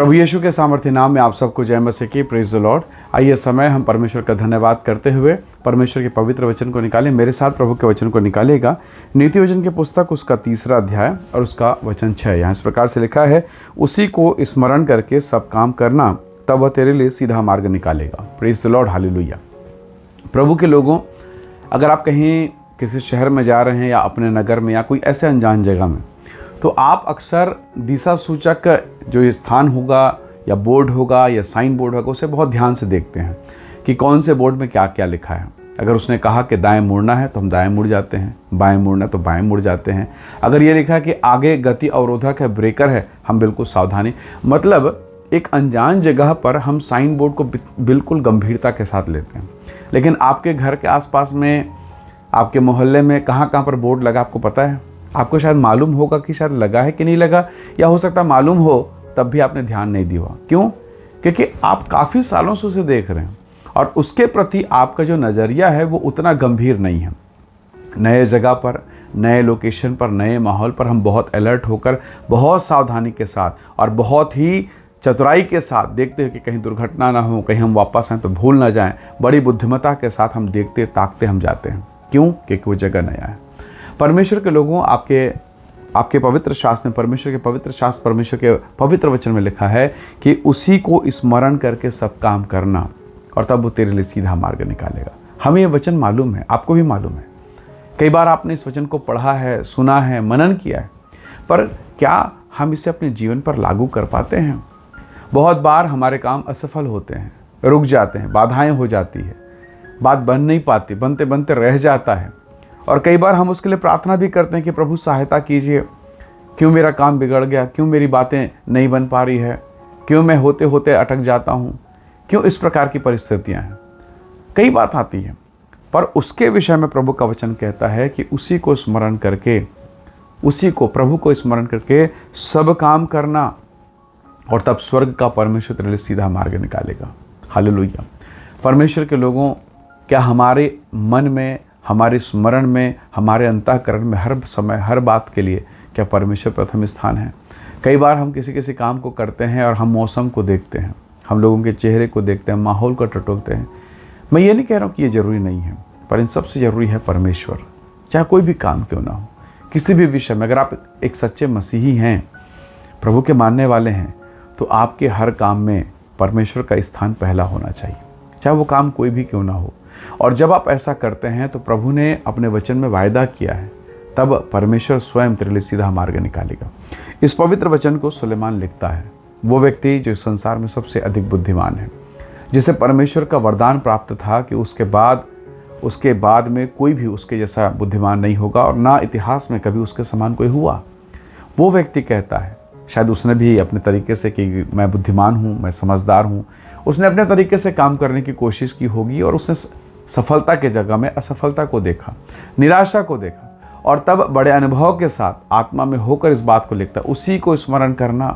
प्रभु यीशु के सामर्थ्य नाम में आप सबको जय मसीह की। Praise the Lord. आइए समय हम परमेश्वर का धन्यवाद करते हुए परमेश्वर के पवित्र वचन को निकालें। मेरे साथ प्रभु के वचन को निकालेगा नीति वचन की पुस्तक उसका 3रा अध्याय और उसका वचन 6। यहाँ इस प्रकार से लिखा है, उसी को स्मरण करके सब काम करना, तब वह तेरे लिए सीधा मार्ग निकालेगा। Praise the Lord, hallelujah. प्रभु के लोगों, अगर आप कहीं किसी शहर में जा रहे हैं या अपने नगर में या कोई ऐसे अनजान जगह में, तो आप अक्सर दिशा सूचक जो स्थान होगा या बोर्ड होगा या साइन बोर्ड होगा, उसे बहुत ध्यान से देखते हैं कि कौन से बोर्ड में क्या क्या लिखा है। अगर उसने कहा कि दाएं मुड़ना है तो हम दाएं मुड़ जाते हैं, बाएं मुड़ना है तो बाएं मुड़ जाते हैं। अगर ये लिखा है कि आगे गति अवरोधक है, ब्रेकर है, हम बिल्कुल सावधानी, मतलब एक अनजान जगह पर हम साइन बोर्ड को बिल्कुल गंभीरता के साथ लेते हैं। लेकिन आपके घर के आसपास में, आपके मोहल्ले में कहाँ कहाँ पर बोर्ड लगा आपको पता है? आपको शायद मालूम होगा कि शायद लगा है कि नहीं लगा, या हो सकता है मालूम हो तब भी आपने ध्यान नहीं दिया। क्यों? क्योंकि आप काफ़ी सालों से उसे देख रहे हैं और उसके प्रति आपका जो नज़रिया है वो उतना गंभीर नहीं है। नए जगह पर, नए लोकेशन पर, नए माहौल पर हम बहुत अलर्ट होकर, बहुत सावधानी के साथ और बहुत ही चतुराई के साथ देखते हैं कि कहीं दुर्घटना ना हो, कहीं हम वापस आएँ तो भूल ना जाएं। बड़ी बुद्धिमत्ता के साथ हम देखते ताकते हम जाते हैं। क्यों? क्योंकि वो जगह नया है। परमेश्वर के लोगों, आपके पवित्र शास्त्र में, परमेश्वर के पवित्र शास्त्र, परमेश्वर के पवित्र वचन में लिखा है कि उसी को स्मरण करके सब काम करना और तब वो तेरे लिए सीधा मार्ग निकालेगा। हमें ये वचन मालूम है, आपको भी मालूम है। कई बार आपने इस वचन को पढ़ा है, सुना है, मनन किया है, पर क्या हम इसे अपने जीवन पर लागू कर पाते हैं? बहुत बार हमारे काम असफल होते हैं, रुक जाते हैं, बाधाएं हो जाती है, बात बन नहीं पाती, बनते बनते रह जाता है। और कई बार हम उसके लिए प्रार्थना भी करते हैं कि प्रभु सहायता कीजिए, क्यों मेरा काम बिगड़ गया, क्यों मेरी बातें नहीं बन पा रही है, क्यों मैं होते होते अटक जाता हूँ, क्यों इस प्रकार की परिस्थितियाँ हैं। कई बात आती है, पर उसके विषय में प्रभु का वचन कहता है कि उसी को स्मरण करके, उसी को, प्रभु को स्मरण करके सब काम करना और तब स्वर्ग का परमेश्वर तेरे लिए सीधा मार्ग निकालेगा। हालेलुया। परमेश्वर के लोगों, क्या हमारे मन में, हमारे स्मरण में, हमारे अंतःकरण में हर समय, हर बात के लिए क्या परमेश्वर प्रथम स्थान है? कई बार हम किसी काम को करते हैं और हम मौसम को देखते हैं, हम लोगों के चेहरे को देखते हैं, माहौल को टटोलते हैं। मैं ये नहीं कह रहा हूँ कि ये ज़रूरी नहीं है, पर इन सबसे ज़रूरी है परमेश्वर। चाहे कोई भी काम क्यों ना हो, किसी भी विषय में, अगर आप एक सच्चे मसीही हैं, प्रभु के मानने वाले हैं, तो आपके हर काम में परमेश्वर का स्थान पहला होना चाहिए, चाहे वो काम कोई भी क्यों ना हो। और जब आप ऐसा करते हैं तो प्रभु ने अपने वचन में वायदा किया है, तब परमेश्वर स्वयं तेरे लिए सीधा मार्ग निकालेगा। इस पवित्र वचन को सुलेमान लिखता है, वो व्यक्ति जो संसार में सबसे अधिक बुद्धिमान है, जिसे परमेश्वर का वरदान प्राप्त था कि उसके बाद में कोई भी उसके जैसा बुद्धिमान नहीं होगा और ना इतिहास में कभी उसके समान कोई हुआ। वो व्यक्ति कहता है, शायद उसने भी अपने तरीके से कि मैं बुद्धिमान हूँ, मैं समझदार हूँ, उसने अपने तरीके से काम करने की कोशिश की होगी और उसने सफलता के जगह में असफलता को देखा, निराशा को देखा, और तब बड़े अनुभव के साथ आत्मा में होकर इस बात को लिखता, उसी को स्मरण करना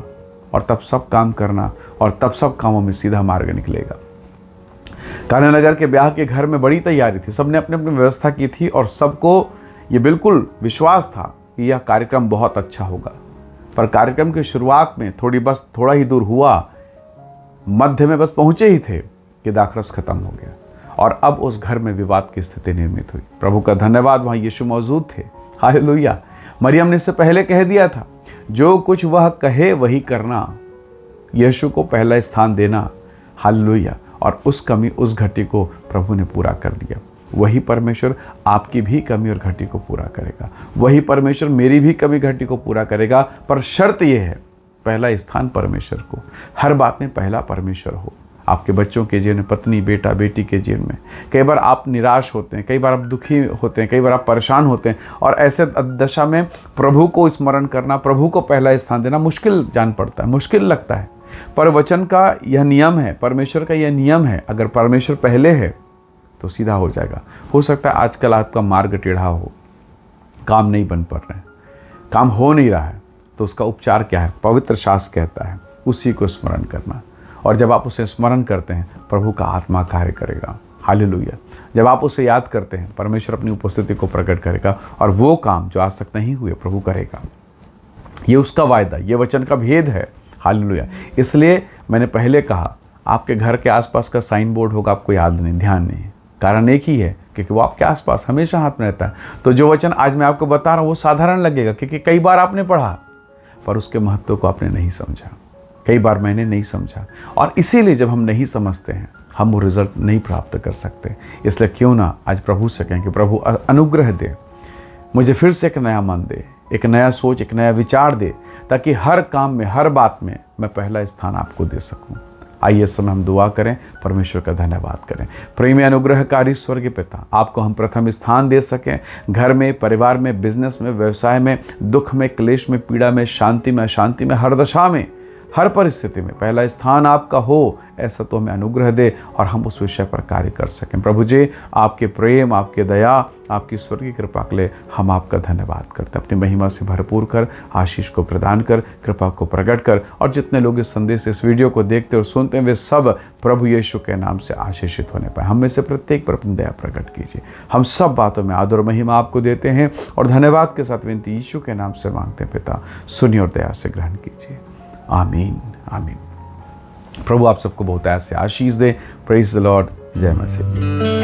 और तब सब काम करना और तब सब कामों में सीधा मार्ग निकलेगा। कान्हा नगर के ब्याह के घर में बड़ी तैयारी थी, सबने अपनी अपनी व्यवस्था की थी और सबको ये बिल्कुल विश्वास था कि यह कार्यक्रम बहुत अच्छा होगा। पर कार्यक्रम की शुरुआत में थोड़ा ही दूर हुआ, मध्य में बस पहुंचे ही थे कि दाखरस खत्म हो गया और अब उस घर में विवाद की स्थिति निर्मित हुई। प्रभु का धन्यवाद, वहाँ यीशु मौजूद थे। हालेलुया। मरियम ने इससे पहले कह दिया था, जो कुछ वह कहे वही करना, यीशु को पहला स्थान देना। हालेलुया। और उस घटी को प्रभु ने पूरा कर दिया। वही परमेश्वर आपकी भी कमी और घटी को पूरा करेगा, वही परमेश्वर मेरी भी कमी घटी को पूरा करेगा। पर शर्त यह है, पहला स्थान परमेश्वर को, हर बात में पहला परमेश्वर हो। आपके बच्चों के जीवन में, पत्नी, बेटा, बेटी के जीवन में कई बार आप निराश होते हैं, कई बार आप दुखी होते हैं, कई बार आप परेशान होते हैं, और ऐसे दशा में प्रभु को स्मरण करना, प्रभु को पहला स्थान देना मुश्किल जान पड़ता है, मुश्किल लगता है। पर वचन का यह नियम है, परमेश्वर का यह नियम है, अगर परमेश्वर पहले है तो सीधा हो जाएगा। हो सकता है आजकल आपका मार्ग टेढ़ा हो, काम नहीं बन पा रहे हैं, काम हो नहीं रहा है, तो उसका उपचार क्या है? पवित्र शास्त्र कहता है उसी को स्मरण करना, और जब आप उसे स्मरण करते हैं प्रभु का आत्मा कार्य करेगा। हालेलुया। जब आप उसे याद करते हैं, परमेश्वर अपनी उपस्थिति को प्रकट करेगा और वो काम जो आज तक नहीं हुए प्रभु करेगा। ये उसका वायदा, ये वचन का भेद है। हालेलुया। इसलिए मैंने पहले कहा, आपके घर के आसपास का साइन बोर्ड होगा, आपको याद नहीं, ध्यान नहीं। कारण एक ही है, क्योंकि वो आपके आसपास हमेशा हाथ में रहता है। तो जो वचन आज मैं आपको बता रहा हूँ वो साधारण लगेगा, क्योंकि कई बार आपने पढ़ा, पर उसके महत्व को आपने नहीं समझा। कई बार मैंने नहीं समझा, और इसीलिए जब हम नहीं समझते हैं हम वो रिजल्ट नहीं प्राप्त कर सकते। इसलिए क्यों ना आज प्रभु से कहें कि प्रभु अनुग्रह दे, मुझे फिर से एक नया मन दे, एक नया सोच, एक नया विचार दे, ताकि हर काम में, हर बात में मैं पहला स्थान आपको दे सकूं। आइए इस समय हम दुआ करें, परमेश्वर का धन्यवाद करें। प्रेमी अनुग्रहकारी स्वर्गीय पिता, आपको हम प्रथम स्थान दे सकें, घर में, परिवार में, बिजनेस में, व्यवसाय में, दुख में, क्लेश में, पीड़ा में, शांति में, अशांति में, हर दशा में, हर परिस्थिति में पहला स्थान आपका हो, ऐसा तो हमें अनुग्रह दे और हम उस विषय पर कार्य कर सकें। प्रभु जी, आपके प्रेम, आपके दया, आपकी स्वर्गीय कृपा के लिए हम आपका धन्यवाद करते हैं। अपनी महिमा से भरपूर कर, आशीष को प्रदान कर, कृपा को प्रकट कर, और जितने लोग इस संदेश, इस वीडियो को देखते और सुनते हैं, वे सब प्रभु यीशु के नाम से आशीषित होने पाए। हम में से प्रत्येक पर अपनी दया प्रकट कीजिए। हम सब बातों में आदर और महिमा आपको देते हैं और धन्यवाद के साथ विनती यीशु के नाम से मांगते हैं पिता, सुनिए और दया से ग्रहण कीजिए। आमीन, आमीन। प्रभु आप सबको बहुत ऐसे आशीष दे। Praise the Lord. जय मसीह।